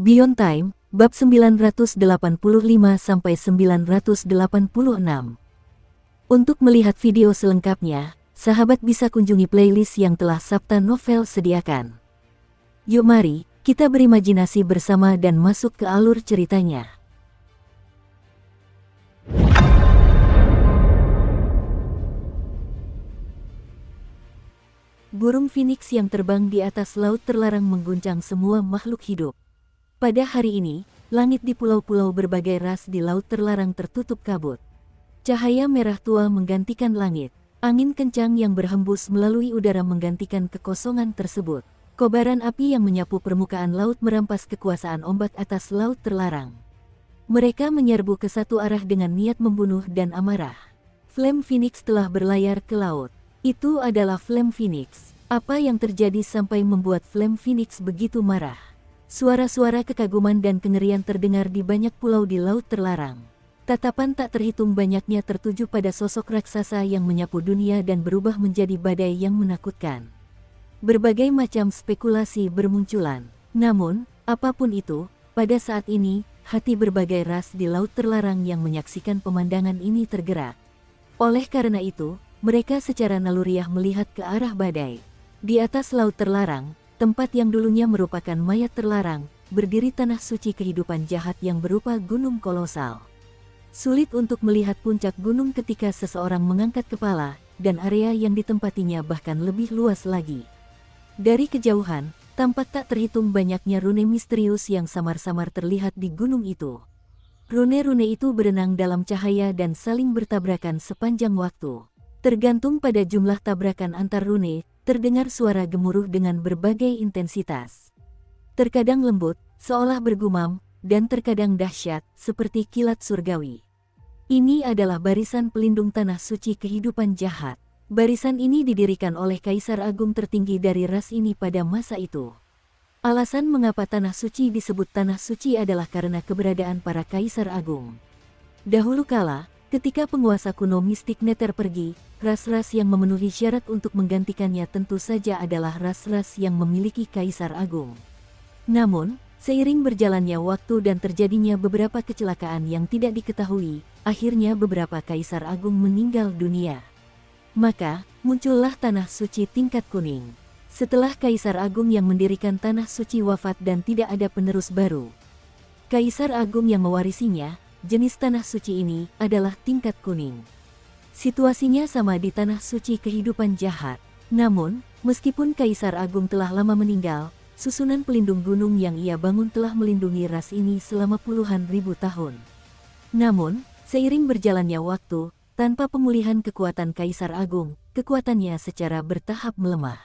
Beyond Time, bab 985-986. Untuk melihat video selengkapnya, sahabat bisa kunjungi playlist yang telah Sabta Novel sediakan. Yuk mari, kita berimajinasi bersama dan masuk ke alur ceritanya. Burung Phoenix yang terbang di atas laut terlarang mengguncang semua makhluk hidup. Pada hari ini, langit di pulau-pulau berbagai ras di laut terlarang tertutup kabut. Cahaya merah tua menggantikan langit. Angin kencang yang berhembus melalui udara menggantikan kekosongan tersebut. Kobaran api yang menyapu permukaan laut merampas kekuasaan ombak atas laut terlarang. Mereka menyerbu ke satu arah dengan niat membunuh dan amarah. Flame Phoenix telah berlayar ke laut. Itu adalah Flame Phoenix. Apa yang terjadi sampai membuat Flame Phoenix begitu marah? Suara-suara kekaguman dan kengerian terdengar di banyak pulau di laut terlarang. Tatapan tak terhitung banyaknya tertuju pada sosok raksasa yang menyapu dunia dan berubah menjadi badai yang menakutkan. Berbagai macam spekulasi bermunculan. Namun, apapun itu, pada saat ini, hati berbagai ras di laut terlarang yang menyaksikan pemandangan ini tergerak. Oleh karena itu, mereka secara naluriah melihat ke arah badai. Di atas laut terlarang, tempat yang dulunya merupakan mayat terlarang, berdiri tanah suci kehidupan jahat yang berupa gunung kolosal. Sulit untuk melihat puncak gunung ketika seseorang mengangkat kepala, dan area yang ditempatinya bahkan lebih luas lagi. Dari kejauhan, tampak tak terhitung banyaknya rune misterius yang samar-samar terlihat di gunung itu. Rune-rune itu berenang dalam cahaya dan saling bertabrakan sepanjang waktu. Tergantung pada jumlah tabrakan antar rune, terdengar suara gemuruh dengan berbagai intensitas. Terkadang lembut, seolah bergumam, dan terkadang dahsyat, seperti kilat surgawi. Ini adalah barisan pelindung tanah suci kehidupan jahat. Barisan ini didirikan oleh Kaisar Agung tertinggi dari ras ini pada masa itu. Alasan mengapa tanah suci disebut tanah suci adalah karena keberadaan para Kaisar Agung. Dahulu kala, ketika penguasa kuno mistik Nether pergi, ras-ras yang memenuhi syarat untuk menggantikannya tentu saja adalah ras-ras yang memiliki Kaisar Agung. Namun, seiring berjalannya waktu dan terjadinya beberapa kecelakaan yang tidak diketahui, akhirnya beberapa Kaisar Agung meninggal dunia. Maka, muncullah Tanah Suci tingkat kuning. Setelah Kaisar Agung yang mendirikan Tanah Suci wafat dan tidak ada penerus baru, Kaisar Agung yang mewarisinya, jenis tanah suci ini adalah tingkat kuning. Situasinya sama di tanah suci kehidupan jahat. Namun, meskipun Kaisar Agung telah lama meninggal, susunan pelindung gunung yang ia bangun telah melindungi ras ini selama puluhan ribu tahun. Namun, seiring berjalannya waktu, tanpa pemulihan kekuatan Kaisar Agung, kekuatannya secara bertahap melemah.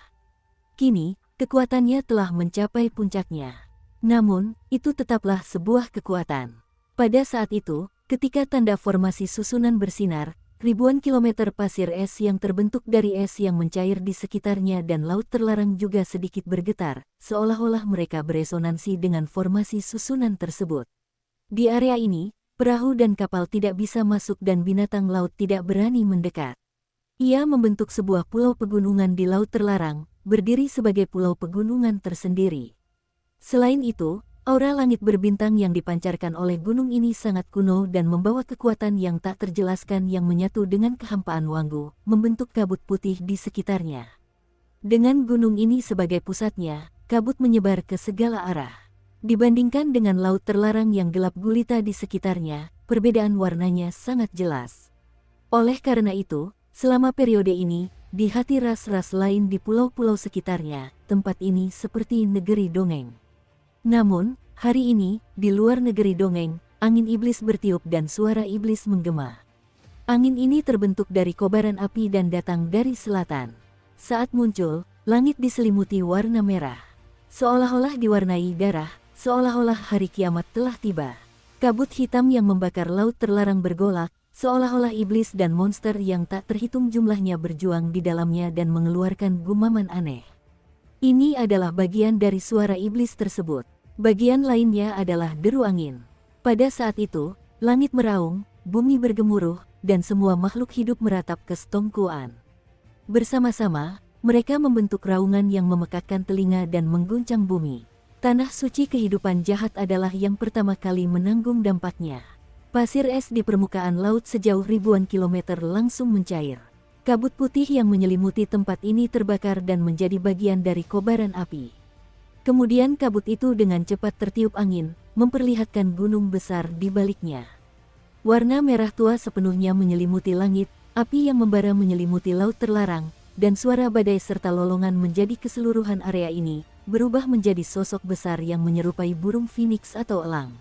Kini, kekuatannya telah mencapai puncaknya. Namun, itu tetaplah sebuah kekuatan. Pada saat itu, ketika tanda formasi susunan bersinar, ribuan kilometer pasir es yang terbentuk dari es yang mencair di sekitarnya dan laut terlarang juga sedikit bergetar, seolah-olah mereka beresonansi dengan formasi susunan tersebut. Di area ini, perahu dan kapal tidak bisa masuk dan binatang laut tidak berani mendekat. Ia membentuk sebuah pulau pegunungan di laut terlarang, berdiri sebagai pulau pegunungan tersendiri. Selain itu, aura langit berbintang yang dipancarkan oleh gunung ini sangat kuno dan membawa kekuatan yang tak terjelaskan yang menyatu dengan kehampaan Wanggu, membentuk kabut putih di sekitarnya. Dengan gunung ini sebagai pusatnya, kabut menyebar ke segala arah. Dibandingkan dengan laut terlarang yang gelap gulita di sekitarnya, perbedaan warnanya sangat jelas. Oleh karena itu, selama periode ini, di hati ras-ras lain di pulau-pulau sekitarnya, tempat ini seperti negeri dongeng. Namun, hari ini, di luar negeri dongeng, angin iblis bertiup dan suara iblis menggema. Angin ini terbentuk dari kobaran api dan datang dari selatan. Saat muncul, langit diselimuti warna merah. Seolah-olah diwarnai darah, seolah-olah hari kiamat telah tiba. Kabut hitam yang membakar laut terlarang bergolak, seolah-olah iblis dan monster yang tak terhitung jumlahnya berjuang di dalamnya dan mengeluarkan gumaman aneh. Ini adalah bagian dari suara iblis tersebut. Bagian lainnya adalah deru angin. Pada saat itu, langit meraung, bumi bergemuruh, dan semua makhluk hidup meratap ke setongkuan. Bersama-sama, mereka membentuk raungan yang memekakkan telinga dan mengguncang bumi. Tanah suci kehidupan jahat adalah yang pertama kali menanggung dampaknya. Pasir es di permukaan laut sejauh ribuan kilometer langsung mencair. Kabut putih yang menyelimuti tempat ini terbakar dan menjadi bagian dari kobaran api. Kemudian kabut itu dengan cepat tertiup angin, memperlihatkan gunung besar di baliknya. Warna merah tua sepenuhnya menyelimuti langit, api yang membara menyelimuti laut terlarang, dan suara badai serta lolongan menjadi keseluruhan area ini, berubah menjadi sosok besar yang menyerupai burung phoenix atau elang.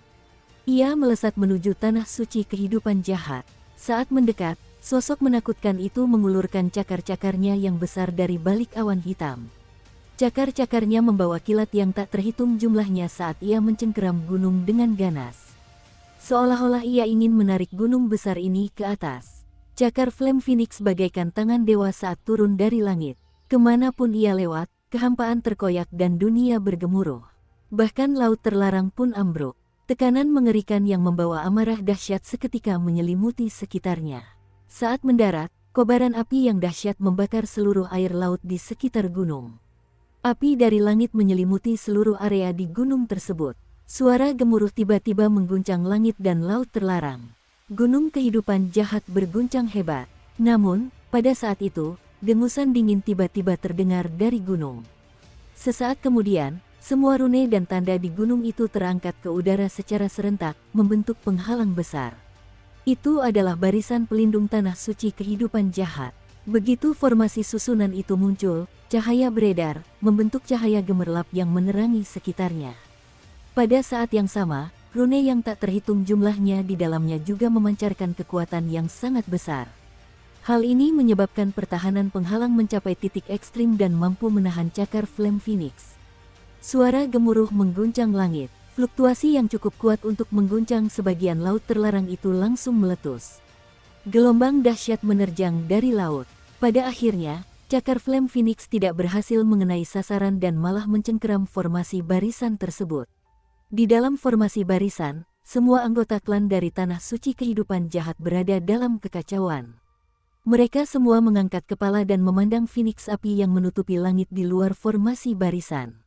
Ia melesat menuju tanah suci kehidupan jahat. Saat mendekat, sosok menakutkan itu mengulurkan cakar-cakarnya yang besar dari balik awan hitam. Cakar-cakarnya membawa kilat yang tak terhitung jumlahnya saat ia mencengkeram gunung dengan ganas. Seolah-olah ia ingin menarik gunung besar ini ke atas. Cakar Flame Phoenix bagaikan tangan dewa saat turun dari langit. Kemanapun ia lewat, kehampaan terkoyak dan dunia bergemuruh. Bahkan laut terlarang pun ambruk. Tekanan mengerikan yang membawa amarah dahsyat seketika menyelimuti sekitarnya. Saat mendarat, kobaran api yang dahsyat membakar seluruh air laut di sekitar gunung. Api dari langit menyelimuti seluruh area di gunung tersebut. Suara gemuruh tiba-tiba mengguncang langit dan laut terlarang. Gunung kehidupan jahat berguncang hebat. Namun, pada saat itu, dengusan dingin tiba-tiba terdengar dari gunung. Sesaat kemudian, semua rune dan tanda di gunung itu terangkat ke udara secara serentak, membentuk penghalang besar. Itu adalah barisan pelindung tanah suci kehidupan jahat. Begitu formasi susunan itu muncul, cahaya beredar, membentuk cahaya gemerlap yang menerangi sekitarnya. Pada saat yang sama, rune yang tak terhitung jumlahnya di dalamnya juga memancarkan kekuatan yang sangat besar. Hal ini menyebabkan pertahanan penghalang mencapai titik ekstrim dan mampu menahan cakar Flame Phoenix. Suara gemuruh mengguncang langit, fluktuasi yang cukup kuat untuk mengguncang sebagian laut terlarang itu langsung meletus. Gelombang dahsyat menerjang dari laut. Pada akhirnya, cakar Flame Phoenix tidak berhasil mengenai sasaran dan malah mencengkeram formasi barisan tersebut. Di dalam formasi barisan, semua anggota klan dari tanah suci kehidupan jahat berada dalam kekacauan. Mereka semua mengangkat kepala dan memandang Phoenix api yang menutupi langit di luar formasi barisan.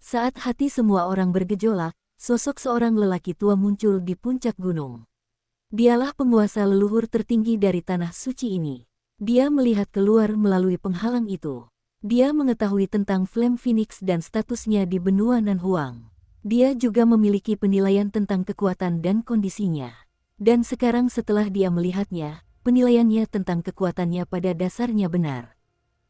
Saat hati semua orang bergejolak, sosok seorang lelaki tua muncul di puncak gunung. Dialah penguasa leluhur tertinggi dari tanah suci ini. Dia melihat keluar melalui penghalang itu. Dia mengetahui tentang Flame Phoenix dan statusnya di benua Nanhuang. Dia juga memiliki penilaian tentang kekuatan dan kondisinya. Dan sekarang setelah dia melihatnya, penilaiannya tentang kekuatannya pada dasarnya benar.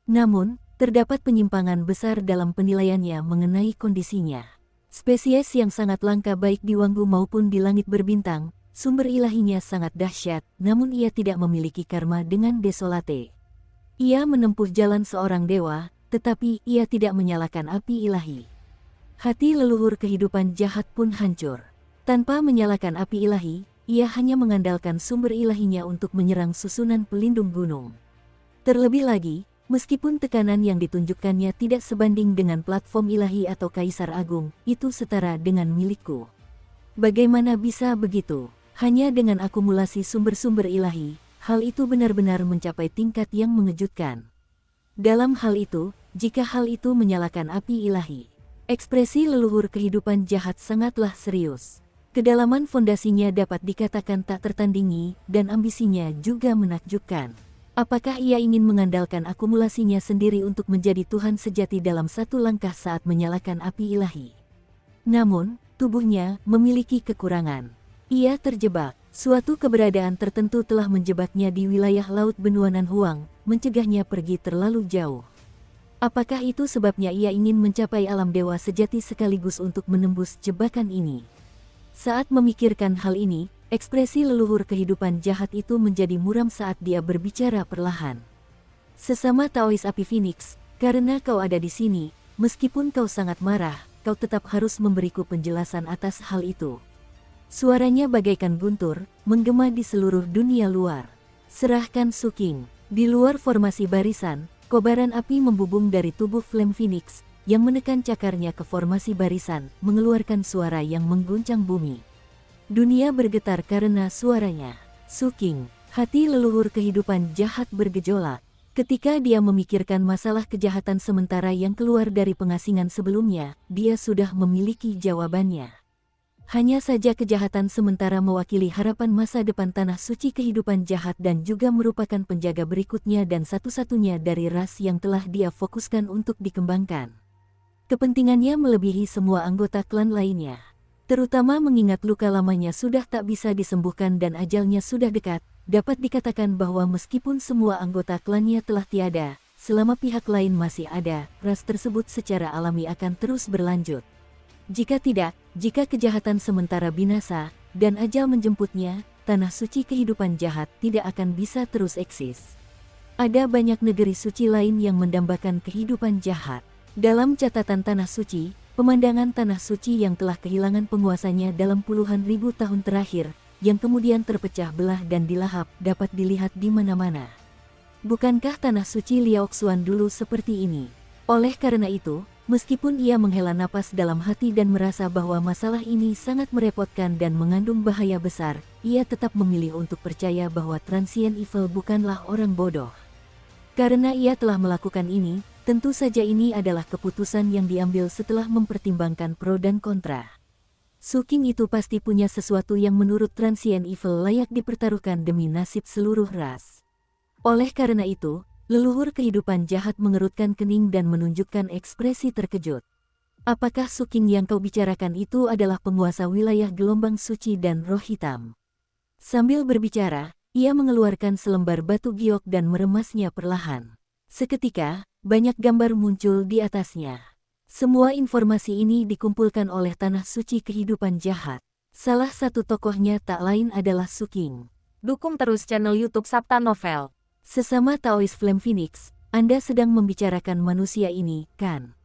Namun, terdapat penyimpangan besar dalam penilaiannya mengenai kondisinya. Spesies yang sangat langka baik di Wanggu maupun di langit berbintang, sumber ilahinya sangat dahsyat, namun ia tidak memiliki karma dengan Desolate. Ia menempuh jalan seorang dewa, tetapi ia tidak menyalakan api ilahi. Hati leluhur kehidupan jahat pun hancur. Tanpa menyalakan api ilahi, ia hanya mengandalkan sumber ilahinya untuk menyerang susunan pelindung gunung. Terlebih lagi, meskipun tekanan yang ditunjukkannya tidak sebanding dengan platform ilahi atau kaisar agung, itu setara dengan milikku. Bagaimana bisa begitu? Hanya dengan akumulasi sumber-sumber ilahi, hal itu benar-benar mencapai tingkat yang mengejutkan. Dalam hal itu, jika hal itu menyalakan api ilahi, ekspresi leluhur kehidupan jahat sangatlah serius. Kedalaman fondasinya dapat dikatakan tak tertandingi, dan ambisinya juga menakjubkan. Apakah ia ingin mengandalkan akumulasinya sendiri untuk menjadi Tuhan sejati dalam satu langkah saat menyalakan api ilahi? Namun, tubuhnya memiliki kekurangan. Ia terjebak. Suatu keberadaan tertentu telah menjebaknya di wilayah laut benua Nanhuang, mencegahnya pergi terlalu jauh. Apakah itu sebabnya ia ingin mencapai alam dewa sejati sekaligus untuk menembus jebakan ini? Saat memikirkan hal ini, ekspresi leluhur kehidupan jahat itu menjadi muram saat dia berbicara perlahan. Sesama Taois api Phoenix, karena kau ada di sini, meskipun kau sangat marah, kau tetap harus memberiku penjelasan atas hal itu. Suaranya bagaikan guntur, menggema di seluruh dunia luar. Serahkan Suking. Di luar formasi barisan, kobaran api membubung dari tubuh Flame Phoenix, yang menekan cakarnya ke formasi barisan, mengeluarkan suara yang mengguncang bumi. Dunia bergetar karena suaranya. Suking, hati leluhur kehidupan jahat bergejolak. Ketika dia memikirkan masalah kejahatan sementara yang keluar dari pengasingan sebelumnya, dia sudah memiliki jawabannya. Hanya saja kejahatan sementara mewakili harapan masa depan tanah suci kehidupan jahat dan juga merupakan penjaga berikutnya dan satu-satunya dari ras yang telah dia fokuskan untuk dikembangkan. Kepentingannya melebihi semua anggota klan lainnya. Terutama mengingat luka lamanya sudah tak bisa disembuhkan dan ajalnya sudah dekat, dapat dikatakan bahwa meskipun semua anggota klannya telah tiada, selama pihak lain masih ada, ras tersebut secara alami akan terus berlanjut. Jika tidak, jika kejahatan sementara binasa, dan ajal menjemputnya, tanah suci kehidupan jahat tidak akan bisa terus eksis. Ada banyak negeri suci lain yang mendambakan kehidupan jahat. Dalam catatan tanah suci, pemandangan tanah suci yang telah kehilangan penguasanya dalam puluhan ribu tahun terakhir, yang kemudian terpecah belah dan dilahap, dapat dilihat di mana-mana. Bukankah tanah suci Liaoxuan dulu seperti ini? Oleh karena itu, meskipun ia menghela napas dalam hati dan merasa bahwa masalah ini sangat merepotkan dan mengandung bahaya besar, ia tetap memilih untuk percaya bahwa Transient Evil bukanlah orang bodoh. Karena ia telah melakukan ini, tentu saja ini adalah keputusan yang diambil setelah mempertimbangkan pro dan kontra. Su King itu pasti punya sesuatu yang menurut Transient Evil layak dipertaruhkan demi nasib seluruh ras. Oleh karena itu, leluhur kehidupan jahat mengerutkan kening dan menunjukkan ekspresi terkejut. Apakah Su King yang kau bicarakan itu adalah penguasa wilayah gelombang suci dan roh hitam? Sambil berbicara, ia mengeluarkan selembar batu giok dan meremasnya perlahan. Seketika, banyak gambar muncul di atasnya. Semua informasi ini dikumpulkan oleh tanah suci kehidupan jahat. Salah satu tokohnya tak lain adalah Su King. Dukung terus channel YouTube Sabta Novel. Sesama Taois Flame Phoenix, Anda sedang membicarakan manusia ini, kan?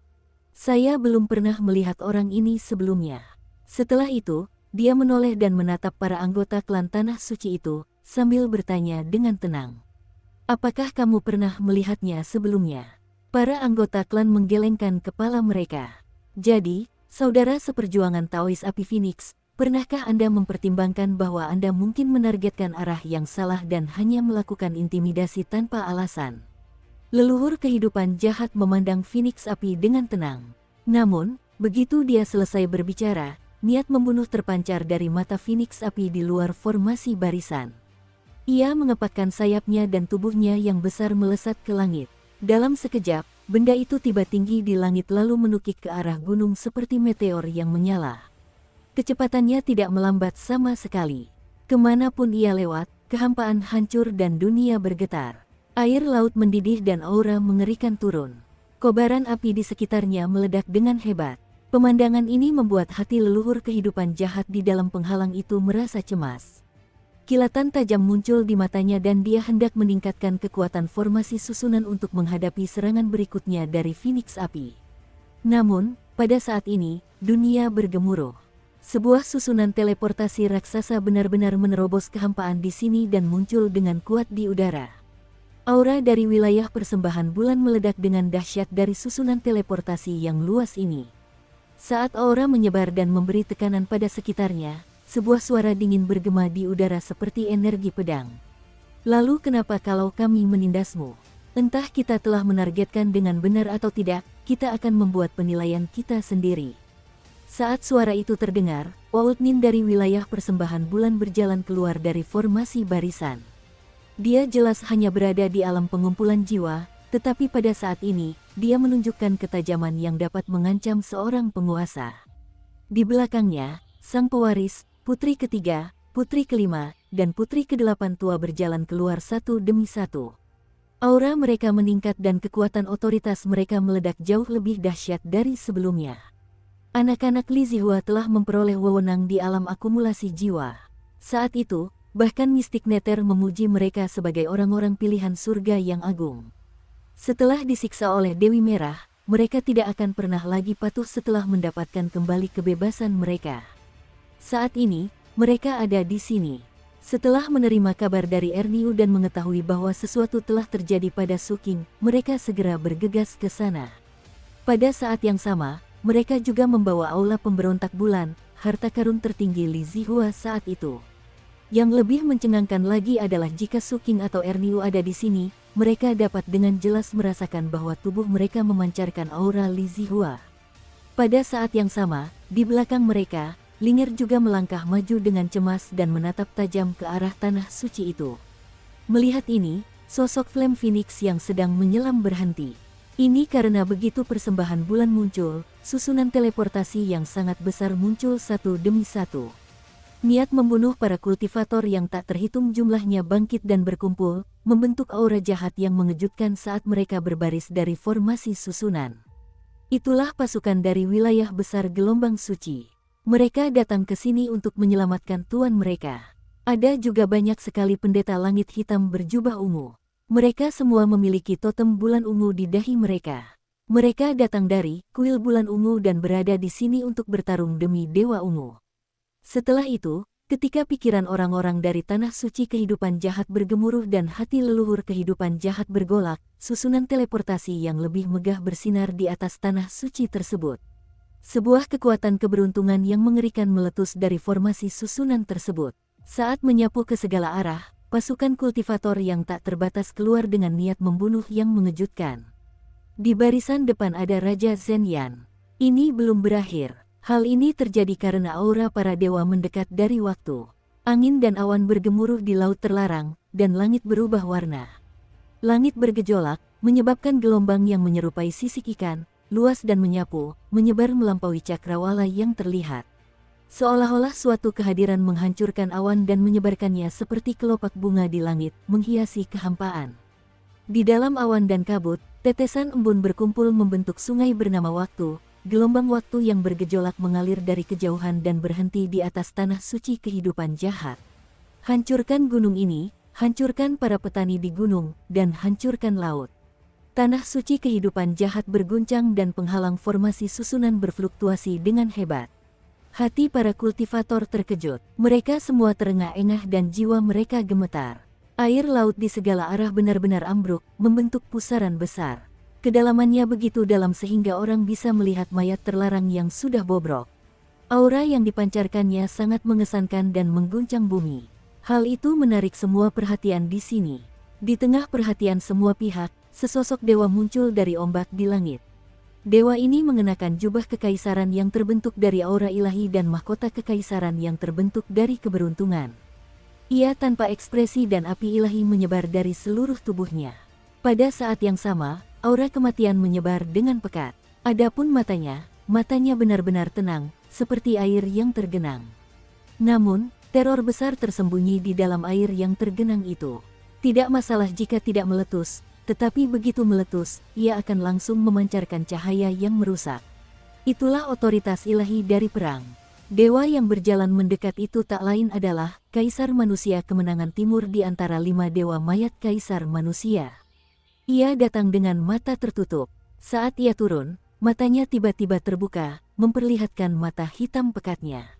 Saya belum pernah melihat orang ini sebelumnya. Setelah itu, dia menoleh dan menatap para anggota klan tanah suci itu, sambil bertanya dengan tenang. Apakah kamu pernah melihatnya sebelumnya? Para anggota klan menggelengkan kepala mereka. Jadi, saudara seperjuangan Taois Api Phoenix, pernahkah Anda mempertimbangkan bahwa Anda mungkin menargetkan arah yang salah dan hanya melakukan intimidasi tanpa alasan? Leluhur kehidupan jahat memandang Phoenix Api dengan tenang. Namun, begitu dia selesai berbicara, niat membunuh terpancar dari mata Phoenix Api di luar formasi barisan. Ia mengepakkan sayapnya dan tubuhnya yang besar melesat ke langit. Dalam sekejap, benda itu tiba tinggi di langit lalu menukik ke arah gunung seperti meteor yang menyala. Kecepatannya tidak melambat sama sekali. Kemanapun ia lewat, kehampaan hancur dan dunia bergetar. Air laut mendidih dan aura mengerikan turun. Kobaran api di sekitarnya meledak dengan hebat. Pemandangan ini membuat hati leluhur kehidupan jahat di dalam penghalang itu merasa cemas. Kilatan tajam muncul di matanya dan dia hendak meningkatkan kekuatan formasi susunan untuk menghadapi serangan berikutnya dari Phoenix Api. Namun, pada saat ini, dunia bergemuruh. Sebuah susunan teleportasi raksasa benar-benar menerobos kehampaan di sini dan muncul dengan kuat di udara. Aura dari wilayah persembahan bulan meledak dengan dahsyat dari susunan teleportasi yang luas ini. Saat aura menyebar dan memberi tekanan pada sekitarnya, sebuah suara dingin bergema di udara seperti energi pedang. Lalu kenapa kalau kami menindasmu? Entah kita telah menargetkan dengan benar atau tidak, kita akan membuat penilaian kita sendiri. Saat suara itu terdengar, Waltnin dari wilayah persembahan bulan berjalan keluar dari formasi barisan. Dia jelas hanya berada di alam pengumpulan jiwa, tetapi pada saat ini, dia menunjukkan ketajaman yang dapat mengancam seorang penguasa. Di belakangnya, sang pewaris, putri ketiga, putri kelima, dan putri kedelapan tua berjalan keluar satu demi satu. Aura mereka meningkat dan kekuatan otoritas mereka meledak jauh lebih dahsyat dari sebelumnya. Anak-anak Li Zihua telah memperoleh wewenang di alam akumulasi jiwa. Saat itu, bahkan mistik Nether memuji mereka sebagai orang-orang pilihan surga yang agung. Setelah disiksa oleh Dewi Merah, mereka tidak akan pernah lagi patuh setelah mendapatkan kembali kebebasan mereka. Saat ini, mereka ada di sini. Setelah menerima kabar dari Erniu dan mengetahui bahwa sesuatu telah terjadi pada Su King, mereka segera bergegas ke sana. Pada saat yang sama, mereka juga membawa aula pemberontak bulan, harta karun tertinggi Li Zihua saat itu. Yang lebih mencengangkan lagi adalah jika Su King atau Erniu ada di sini, mereka dapat dengan jelas merasakan bahwa tubuh mereka memancarkan aura Li Zihua. Pada saat yang sama, di belakang mereka, Ling'er juga melangkah maju dengan cemas dan menatap tajam ke arah tanah suci itu. Melihat ini, sosok Flame Phoenix yang sedang menyelam berhenti. Ini karena begitu persembahan bulan muncul, susunan teleportasi yang sangat besar muncul satu demi satu. Niat membunuh para kultivator yang tak terhitung jumlahnya bangkit dan berkumpul, membentuk aura jahat yang mengejutkan saat mereka berbaris dari formasi susunan. Itulah pasukan dari wilayah besar gelombang suci. Mereka datang ke sini untuk menyelamatkan tuan mereka. Ada juga banyak sekali pendeta langit hitam berjubah ungu. Mereka semua memiliki totem bulan ungu di dahi mereka. Mereka datang dari kuil bulan ungu dan berada di sini untuk bertarung demi dewa ungu. Setelah itu, ketika pikiran orang-orang dari tanah suci kehidupan jahat bergemuruh dan hati leluhur kehidupan jahat bergolak, susunan teleportasi yang lebih megah bersinar di atas tanah suci tersebut. Sebuah kekuatan keberuntungan yang mengerikan meletus dari formasi susunan tersebut. Saat menyapu ke segala arah, pasukan kultivator yang tak terbatas keluar dengan niat membunuh yang mengejutkan. Di barisan depan ada Raja Zhenyan. Ini belum berakhir. Hal ini terjadi karena aura para dewa mendekat dari waktu. Angin dan awan bergemuruh di laut terlarang, dan langit berubah warna. Langit bergejolak, menyebabkan gelombang yang menyerupai sisik ikan, luas dan menyapu, menyebar melampaui cakrawala yang terlihat. Seolah-olah suatu kehadiran menghancurkan awan dan menyebarkannya seperti kelopak bunga di langit, menghiasi kehampaan. Di dalam awan dan kabut, tetesan embun berkumpul membentuk sungai bernama waktu, gelombang waktu yang bergejolak mengalir dari kejauhan dan berhenti di atas tanah suci kehidupan jahat. Hancurkan gunung ini, hancurkan para petani di gunung, dan hancurkan laut. Tanah suci kehidupan jahat berguncang dan penghalang formasi susunan berfluktuasi dengan hebat. Hati para kultivator terkejut, mereka semua terengah-engah dan jiwa mereka gemetar. Air laut di segala arah benar-benar ambruk, membentuk pusaran besar. Kedalamannya begitu dalam sehingga orang bisa melihat mayat terlarang yang sudah bobrok. Aura yang dipancarkannya sangat mengesankan dan mengguncang bumi. Hal itu menarik semua perhatian di sini. Di tengah perhatian semua pihak, sesosok dewa muncul dari ombak di langit. Dewa ini mengenakan jubah kekaisaran yang terbentuk dari aura ilahi dan mahkota kekaisaran yang terbentuk dari keberuntungan. Ia tanpa ekspresi dan api ilahi menyebar dari seluruh tubuhnya. Pada saat yang sama, aura kematian menyebar dengan pekat. Adapun matanya benar-benar tenang, seperti air yang tergenang. Namun, teror besar tersembunyi di dalam air yang tergenang itu. Tidak masalah jika tidak meletus, tetapi begitu meletus, ia akan langsung memancarkan cahaya yang merusak. Itulah otoritas ilahi dari perang. Dewa yang berjalan mendekat itu tak lain adalah Kaisar Manusia Kemenangan Timur di antara 5 dewa mayat Kaisar Manusia. Ia datang dengan mata tertutup. Saat ia turun, matanya tiba-tiba terbuka, memperlihatkan mata hitam pekatnya.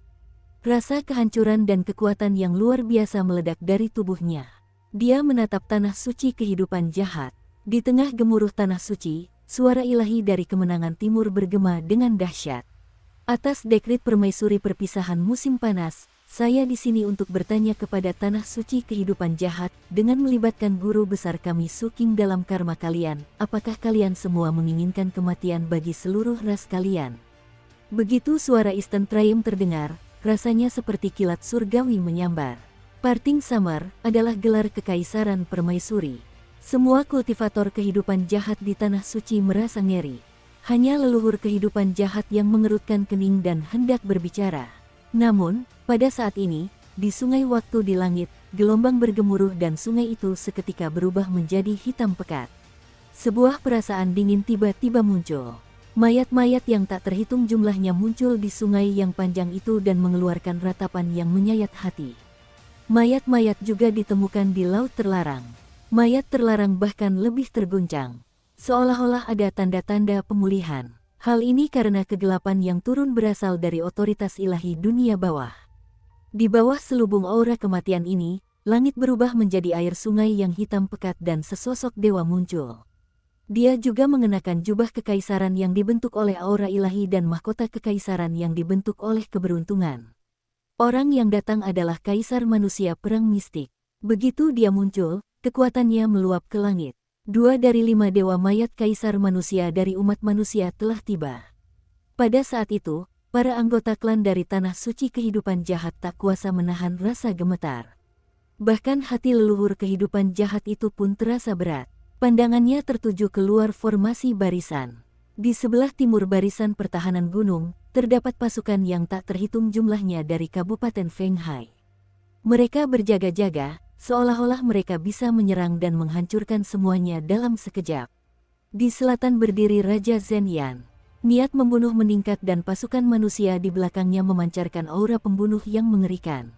Rasa kehancuran dan kekuatan yang luar biasa meledak dari tubuhnya. Dia menatap tanah suci kehidupan jahat. Di tengah gemuruh tanah suci, suara ilahi dari kemenangan timur bergema dengan dahsyat. Atas dekrit permaisuri perpisahan musim panas, saya di sini untuk bertanya kepada tanah suci kehidupan jahat, dengan melibatkan guru besar kami Suking dalam karma kalian, apakah kalian semua menginginkan kematian bagi seluruh ras kalian? Begitu suara Eastern Triumph terdengar, rasanya seperti kilat surgawi menyambar. Parting Summer adalah gelar kekaisaran permaisuri. Semua kultivator kehidupan jahat di tanah suci merasa ngeri. Hanya leluhur kehidupan jahat yang mengerutkan kening dan hendak berbicara. Namun, pada saat ini, di sungai waktu di langit, gelombang bergemuruh dan sungai itu seketika berubah menjadi hitam pekat. Sebuah perasaan dingin tiba-tiba muncul. Mayat-mayat yang tak terhitung jumlahnya muncul di sungai yang panjang itu dan mengeluarkan ratapan yang menyayat hati. Mayat-mayat juga ditemukan di laut terlarang. Mayat terlarang bahkan lebih terguncang. Seolah-olah ada tanda-tanda pemulihan. Hal ini karena kegelapan yang turun berasal dari otoritas ilahi dunia bawah. Di bawah selubung aura kematian ini, langit berubah menjadi air sungai yang hitam pekat dan sesosok dewa muncul. Dia juga mengenakan jubah kekaisaran yang dibentuk oleh aura ilahi dan mahkota kekaisaran yang dibentuk oleh keberuntungan. Orang yang datang adalah Kaisar Manusia Perang Mistik. Begitu dia muncul, kekuatannya meluap ke langit. 2 dari 5 dewa mayat kaisar manusia dari umat manusia telah tiba. Pada saat itu, para anggota klan dari Tanah Suci Kehidupan Jahat tak kuasa menahan rasa gemetar. Bahkan hati leluhur kehidupan jahat itu pun terasa berat. Pandangannya tertuju keluar formasi barisan. Di sebelah timur barisan pertahanan gunung, terdapat pasukan yang tak terhitung jumlahnya dari Kabupaten Fenghai. Mereka berjaga-jaga, seolah-olah mereka bisa menyerang dan menghancurkan semuanya dalam sekejap. Di selatan berdiri Raja Zhenyan. Niat membunuh meningkat dan pasukan manusia di belakangnya memancarkan aura pembunuh yang mengerikan.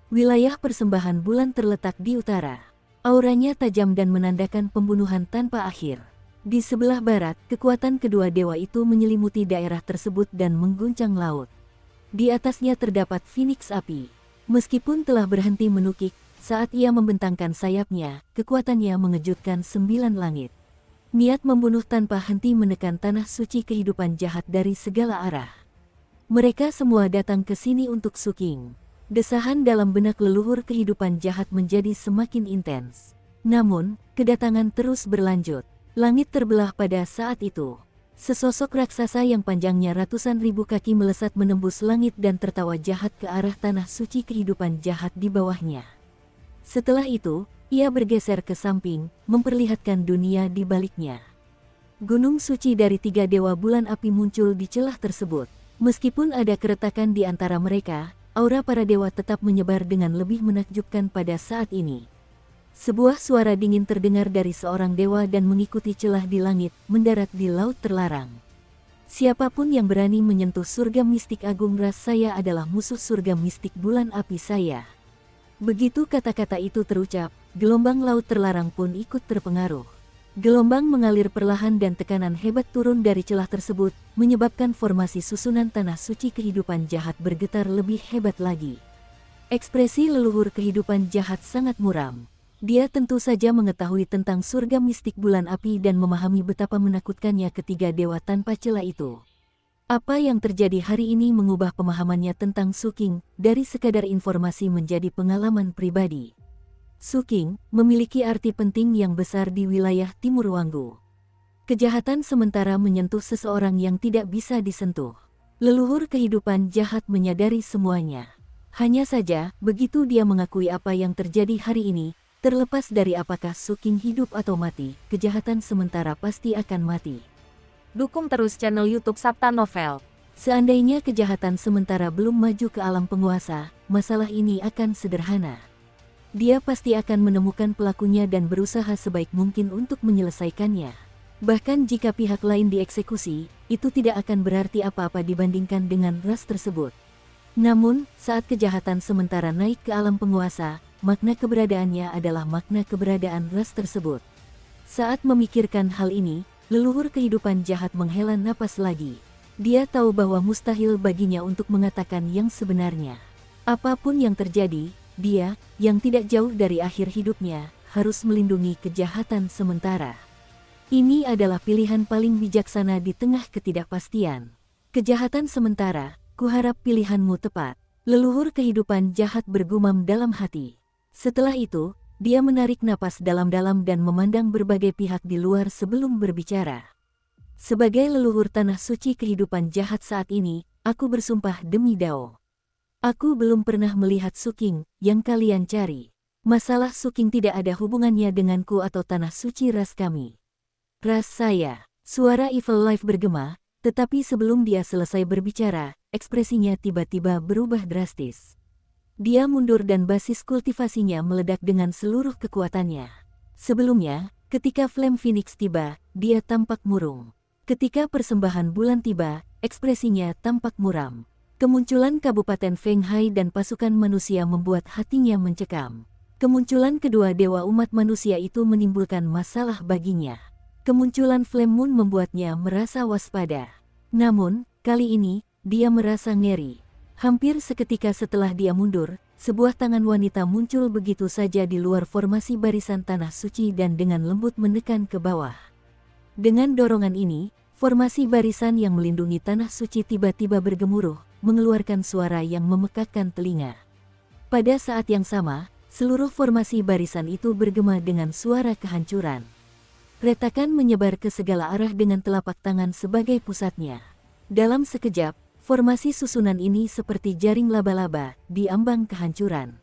Wilayah persembahan bulan terletak di utara. Auranya tajam dan menandakan pembunuhan tanpa akhir. Di sebelah barat, kekuatan kedua dewa itu menyelimuti daerah tersebut dan mengguncang laut. Di atasnya terdapat Phoenix api. Meskipun telah berhenti menukik, saat ia membentangkan sayapnya, kekuatannya mengejutkan 9 langit. Niat membunuh tanpa henti menekan tanah suci kehidupan jahat dari segala arah. Mereka semua datang ke sini untuk Suking. Desahan dalam benak leluhur kehidupan jahat menjadi semakin intens. Namun, kedatangan terus berlanjut. Langit terbelah pada saat itu. Sesosok raksasa yang panjangnya ratusan ribu kaki melesat menembus langit dan tertawa jahat ke arah tanah suci kehidupan jahat di bawahnya. Setelah itu, ia bergeser ke samping, memperlihatkan dunia di baliknya. Gunung suci dari 3 dewa bulan api muncul di celah tersebut. Meskipun ada keretakan di antara mereka, aura para dewa tetap menyebar dengan lebih menakjubkan pada saat ini. Sebuah suara dingin terdengar dari seorang dewa dan mengikuti celah di langit, mendarat di laut terlarang. Siapapun yang berani menyentuh surga mistik agung ras saya adalah musuh surga mistik bulan api saya. Begitu kata-kata itu terucap, gelombang laut terlarang pun ikut terpengaruh. Gelombang mengalir perlahan dan tekanan hebat turun dari celah tersebut, menyebabkan formasi susunan tanah suci kehidupan jahat bergetar lebih hebat lagi. Ekspresi leluhur kehidupan jahat sangat muram. Dia tentu saja mengetahui tentang surga mistik bulan api dan memahami betapa menakutkannya ketiga dewa tanpa celah itu. Apa yang terjadi hari ini mengubah pemahamannya tentang Suking, dari sekadar informasi menjadi pengalaman pribadi. Suking memiliki arti penting yang besar di wilayah Timur Wanggu. Kejahatan sementara menyentuh seseorang yang tidak bisa disentuh. Leluhur kehidupan jahat menyadari semuanya. Hanya saja, begitu dia mengakui apa yang terjadi hari ini, terlepas dari apakah Suking hidup atau mati, kejahatan sementara pasti akan mati. Dukung terus channel YouTube Sabta Novel. Seandainya kejahatan sementara belum maju ke alam penguasa, masalah ini akan sederhana. Dia pasti akan menemukan pelakunya dan berusaha sebaik mungkin untuk menyelesaikannya. Bahkan jika pihak lain dieksekusi, itu tidak akan berarti apa-apa dibandingkan dengan ras tersebut. Namun, saat kejahatan sementara naik ke alam penguasa, makna keberadaannya adalah makna keberadaan ras tersebut. Saat memikirkan hal ini, leluhur kehidupan jahat menghela napas lagi. Dia tahu bahwa mustahil baginya untuk mengatakan yang sebenarnya. Apapun yang terjadi, dia, yang tidak jauh dari akhir hidupnya, harus melindungi kejahatan sementara. Ini adalah pilihan paling bijaksana di tengah ketidakpastian. Kejahatan sementara, kuharap pilihanmu tepat. Leluhur kehidupan jahat bergumam dalam hati. Setelah itu, dia menarik napas dalam-dalam dan memandang berbagai pihak di luar sebelum berbicara. Sebagai leluhur tanah suci kehidupan jahat saat ini, aku bersumpah demi Dao. Aku belum pernah melihat Suking yang kalian cari. Masalah Suking tidak ada hubungannya denganku atau tanah suci ras kami. Ras saya. Suara Evil Life bergema, tetapi sebelum dia selesai berbicara, ekspresinya tiba-tiba berubah drastis. Dia mundur dan basis kultivasinya meledak dengan seluruh kekuatannya. Sebelumnya, ketika Flame Phoenix tiba, dia tampak murung. Ketika persembahan bulan tiba, ekspresinya tampak muram. Kemunculan Kabupaten Fenghai dan pasukan manusia membuat hatinya mencekam. Kemunculan kedua dewa umat manusia itu menimbulkan masalah baginya. Kemunculan Flame Moon membuatnya merasa waspada. Namun, kali ini, dia merasa ngeri. Hampir seketika setelah dia mundur, sebuah tangan wanita muncul begitu saja di luar formasi barisan tanah suci dan dengan lembut menekan ke bawah. Dengan dorongan ini, formasi barisan yang melindungi tanah suci tiba-tiba bergemuruh, mengeluarkan suara yang memekakkan telinga. Pada saat yang sama, seluruh formasi barisan itu bergema dengan suara kehancuran. Retakan menyebar ke segala arah dengan telapak tangan sebagai pusatnya. Dalam sekejap, formasi susunan ini seperti jaring laba-laba di ambang kehancuran.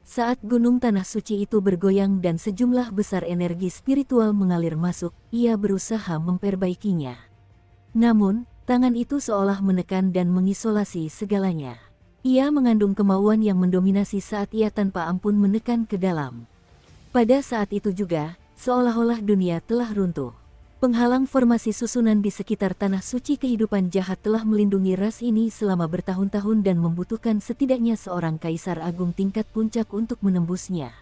Saat gunung tanah suci itu bergoyang dan sejumlah besar energi spiritual mengalir masuk, ia berusaha memperbaikinya. Namun, tangan itu seolah menekan dan mengisolasi segalanya. Ia mengandung kemauan yang mendominasi saat ia tanpa ampun menekan ke dalam. Pada saat itu juga, seolah-olah dunia telah runtuh. Penghalang formasi susunan di sekitar tanah suci kehidupan jahat telah melindungi ras ini selama bertahun-tahun dan membutuhkan setidaknya seorang kaisar agung tingkat puncak untuk menembusnya.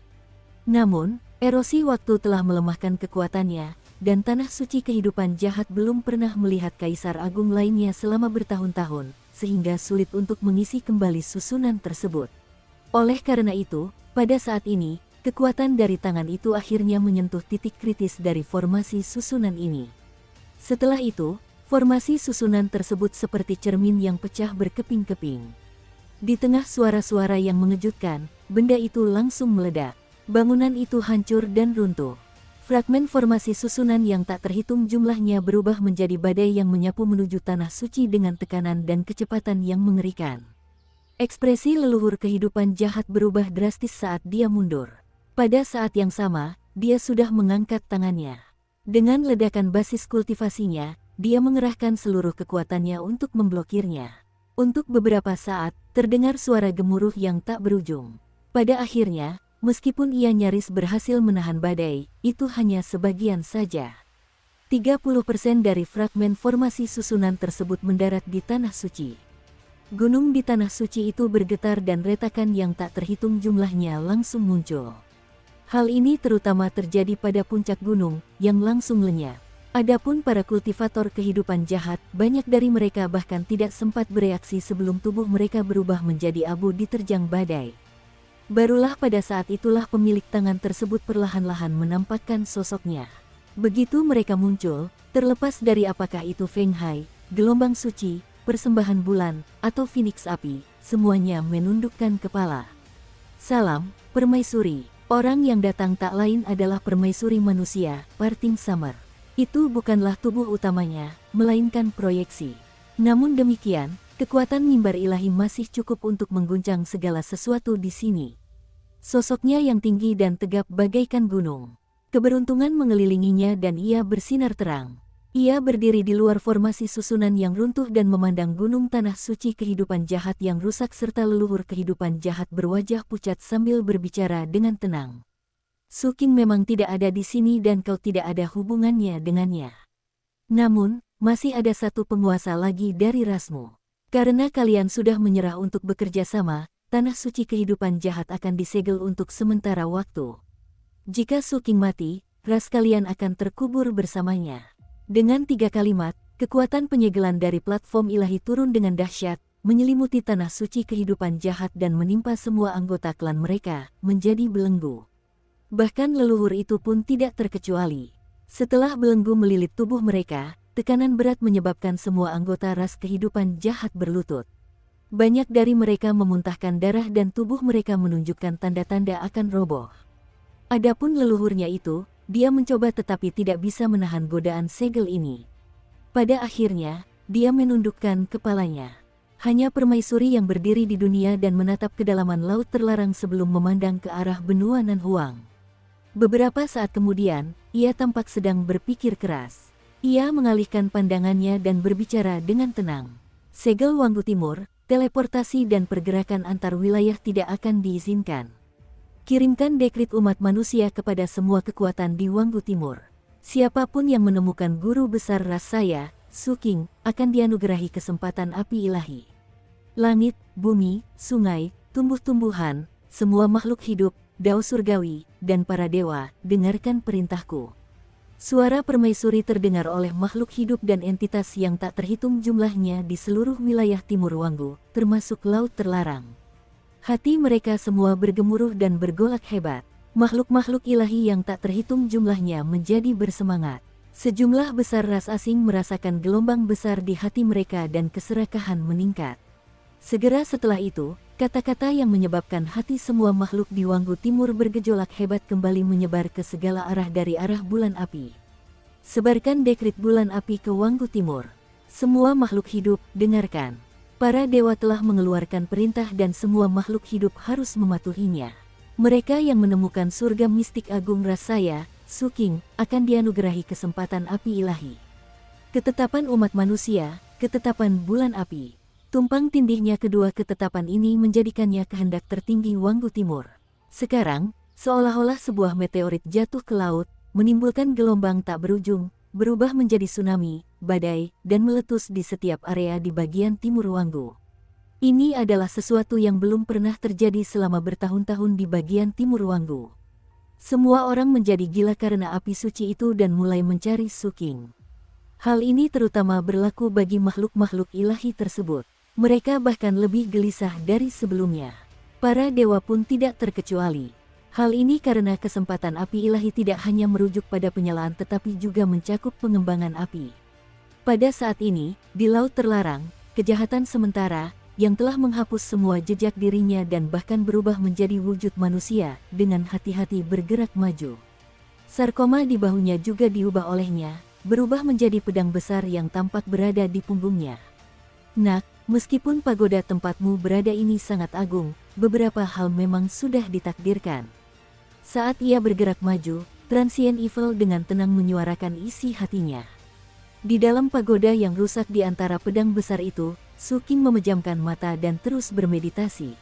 Namun, erosi waktu telah melemahkan kekuatannya, dan tanah suci kehidupan jahat belum pernah melihat kaisar agung lainnya selama bertahun-tahun, sehingga sulit untuk mengisi kembali susunan tersebut. Oleh karena itu, pada saat ini, kekuatan dari tangan itu akhirnya menyentuh titik kritis dari formasi susunan ini. Setelah itu, formasi susunan tersebut seperti cermin yang pecah berkeping-keping. Di tengah suara-suara yang mengejutkan, benda itu langsung meledak. Bangunan itu hancur dan runtuh. Fragmen formasi susunan yang tak terhitung jumlahnya berubah menjadi badai yang menyapu menuju tanah suci dengan tekanan dan kecepatan yang mengerikan. Ekspresi leluhur kehidupan jahat berubah drastis saat dia mundur. Pada saat yang sama, dia sudah mengangkat tangannya. Dengan ledakan basis kultivasinya, dia mengerahkan seluruh kekuatannya untuk memblokirnya. Untuk beberapa saat, terdengar suara gemuruh yang tak berujung. Pada akhirnya, meskipun ia nyaris berhasil menahan badai, itu hanya sebagian saja. 30% dari fragmen formasi susunan tersebut mendarat di tanah suci. Gunung di tanah suci itu bergetar dan retakan yang tak terhitung jumlahnya langsung muncul. Hal ini terutama terjadi pada puncak gunung, yang langsung lenyap. Adapun para kultivator kehidupan jahat, banyak dari mereka bahkan tidak sempat bereaksi sebelum tubuh mereka berubah menjadi abu diterjang badai. Barulah pada saat itulah pemilik tangan tersebut perlahan-lahan menampakkan sosoknya. Begitu mereka muncul, terlepas dari apakah itu Feng Hai, gelombang suci, persembahan bulan, atau Phoenix api, semuanya menundukkan kepala. Salam, Permaisuri. Orang yang datang tak lain adalah permaisuri manusia, Parting Summer. Itu bukanlah tubuh utamanya, melainkan proyeksi. Namun demikian, kekuatan mimbar ilahi masih cukup untuk mengguncang segala sesuatu di sini. Sosoknya yang tinggi dan tegap bagaikan gunung. Keberuntungan mengelilinginya dan ia bersinar terang. Ia berdiri di luar formasi susunan yang runtuh dan memandang gunung tanah suci kehidupan jahat yang rusak serta leluhur kehidupan jahat berwajah pucat sambil berbicara dengan tenang. Su Qing memang tidak ada di sini dan kau tidak ada hubungannya dengannya. Namun, masih ada satu penguasa lagi dari rasmu. Karena kalian sudah menyerah untuk bekerja sama, tanah suci kehidupan jahat akan disegel untuk sementara waktu. Jika Su Qing mati, ras kalian akan terkubur bersamanya. Dengan 3 kalimat, kekuatan penyegelan dari platform ilahi turun dengan dahsyat, menyelimuti tanah suci kehidupan jahat dan menimpa semua anggota klan mereka, menjadi belenggu. Bahkan leluhur itu pun tidak terkecuali. Setelah belenggu melilit tubuh mereka, tekanan berat menyebabkan semua anggota ras kehidupan jahat berlutut. Banyak dari mereka memuntahkan darah dan tubuh mereka menunjukkan tanda-tanda akan roboh. Adapun leluhurnya itu, dia mencoba tetapi tidak bisa menahan godaan segel ini. Pada akhirnya, dia menundukkan kepalanya. Hanya permaisuri yang berdiri di dunia dan menatap kedalaman laut terlarang sebelum memandang ke arah benua Nan Huang. Beberapa saat kemudian, ia tampak sedang berpikir keras. Ia mengalihkan pandangannya dan berbicara dengan tenang. Segel Wanggu Timur, teleportasi dan pergerakan antar wilayah tidak akan diizinkan. Kirimkan dekrit umat manusia kepada semua kekuatan di Wanggu Timur. Siapapun yang menemukan guru besar ras saya, Su Qing, akan dianugerahi kesempatan api ilahi. Langit, bumi, sungai, tumbuh-tumbuhan, semua makhluk hidup, dao surgawi, dan para dewa, dengarkan perintahku. Suara permaisuri terdengar oleh makhluk hidup dan entitas yang tak terhitung jumlahnya di seluruh wilayah Timur Wanggu, termasuk Laut Terlarang. Hati mereka semua bergemuruh dan bergolak hebat. Makhluk-makhluk ilahi yang tak terhitung jumlahnya menjadi bersemangat. Sejumlah besar ras asing merasakan gelombang besar di hati mereka dan keserakahan meningkat. Segera setelah itu, kata-kata yang menyebabkan hati semua makhluk di Wanggu Timur bergejolak hebat kembali menyebar ke segala arah dari arah bulan api. Sebarkan dekrit bulan api ke Wanggu Timur. Semua makhluk hidup, dengarkan. Para dewa telah mengeluarkan perintah dan semua makhluk hidup harus mematuhinya. Mereka yang menemukan surga mistik agung Rasaya, Suking, akan dianugerahi kesempatan api ilahi. Ketetapan umat manusia, ketetapan bulan api. Tumpang tindihnya kedua ketetapan ini menjadikannya kehendak tertinggi Wanggu Timur. Sekarang, seolah-olah sebuah meteorit jatuh ke laut, menimbulkan gelombang tak berujung, berubah menjadi tsunami, badai, dan meletus di setiap area di bagian timur Wanggu. Ini adalah sesuatu yang belum pernah terjadi selama bertahun-tahun di bagian timur Wanggu. Semua orang menjadi gila karena api suci itu dan mulai mencari Suking. Hal ini terutama berlaku bagi makhluk-makhluk ilahi tersebut. Mereka bahkan lebih gelisah dari sebelumnya. Para dewa pun tidak terkecuali. Hal ini karena kesempatan api ilahi tidak hanya merujuk pada penyalaan tetapi juga mencakup pengembangan api. Pada saat ini, di Laut Terlarang, kejahatan sementara, yang telah menghapus semua jejak dirinya dan bahkan berubah menjadi wujud manusia, dengan hati-hati bergerak maju. Sarkoma di bahunya juga diubah olehnya, berubah menjadi pedang besar yang tampak berada di punggungnya. Nak, meskipun pagoda tempatmu berada ini sangat agung, beberapa hal memang sudah ditakdirkan. Saat ia bergerak maju, Transient Evil dengan tenang menyuarakan isi hatinya. Di dalam pagoda yang rusak di antara pedang besar itu, Suking memejamkan mata dan terus bermeditasi.